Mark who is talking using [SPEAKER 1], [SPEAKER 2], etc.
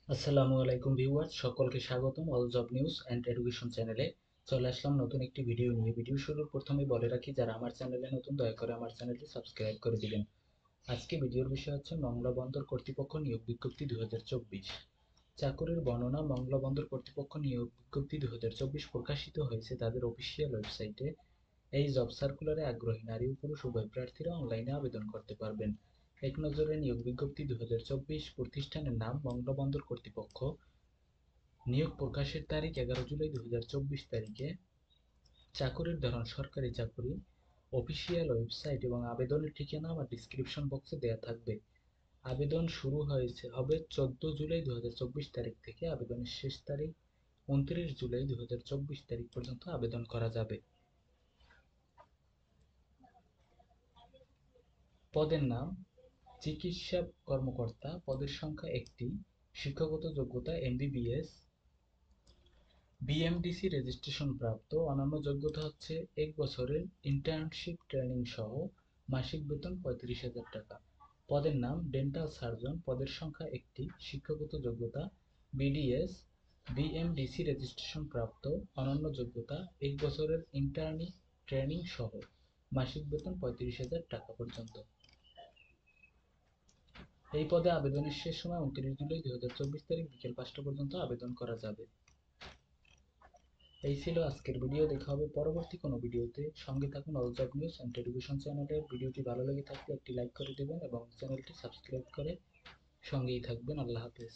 [SPEAKER 1] আসসালামু আলাইকুম ভিউয়ার্স, সকলকে স্বাগতম all job news and education চ্যানেলে। চলে আসলাম নতুন একটি ভিডিও নিয়ে। ভিডিও শুরুর প্রথমে বলে রাখি, যারা আমার চ্যানেলে নতুন দয়া করে আমার চ্যানেলটি সাবস্ক্রাইব করে দিবেন। আজকে ভিডিওর বিষয় হচ্ছে মংলা বন্দর কর্তৃপক্ষ নিয়োগ বিজ্ঞপ্তি 2024। চাকরির বর্ণনা। মংলা বন্দর কর্তৃপক্ষ নিয়োগ বিজ্ঞপ্তি 2024 প্রকাশিত হয়েছে তাদের অফিসিয়াল ওয়েবসাইটে। এই জব সার্কুলারে আগ্রহী নারী ও পুরুষ উভয় প্রার্থীরা অনলাইনে আবেদন করতে পারবেন। এক নজরে নিয়োগ বিজ্ঞপ্তি 2024। প্রতিষ্ঠানের নাম মংলা বন্দর কর্তৃপক্ষ। নিয়োগ প্রকাশের তারিখ 11 জুলাই 2024 তারিখে। চাকুরির ধরন সরকারি চাকুরি। অফিসিয়াল ওয়েবসাইট এবং আবেদনের ঠিকানা আমার ডিসক্রিপশন বক্সে দেওয়া থাকবে। আবেদন শুরু হবে 14 জুলাই 2024 তারিখ থেকে। আবেদনের শেষ তারিখ 29 জুলাই 2024 তারিখ পর্যন্ত আবেদন করা যাবে। পদের নাম চিকিৎসা কর্মকর্তা। পদের সংখ্যা একটি। শিক্ষাগত যোগ্যতা এমবিবিএস। বিএমডিসি রেজিস্ট্রেশন প্রাপ্ত। অন্যান্য যোগ্যতা হচ্ছে 1 বছরের ইন্টার্নশিপ ট্রেনিং সহ। মাসিক বেতন 35,000 টাকা। পদের নাম ডেন্টাল সার্জন। পদের সংখ্যা একটি। শিক্ষাগত যোগ্যতা বিডিএস। বিএমডিসি রেজিস্ট্রেশন প্রাপ্ত। অন্যান্য যোগ্যতা 1 বছরের ইন্টার্নি ট্রেনিং সহ। মাসিক বেতন 35,000 টাকা পর্যন্ত। এই পদে আবেদনের শেষ সময় 29 জুলাই 2024 তারিখ বিকেল 5টা পর্যন্ত আবেদন করা যাবে। এই ছিল আজকের ভিডিও। দেখা হবে পরবর্তী কোনো ভিডিওতে। সঙ্গে থাকুন all job news and education চ্যানেলের। ভিডিওটি ভালো লেগে থাকলে একটি লাইক করে দেবেন এবং চ্যানেলটি সাবস্ক্রাইব করে সঙ্গেই থাকবেন। আল্লাহ হাফেজ।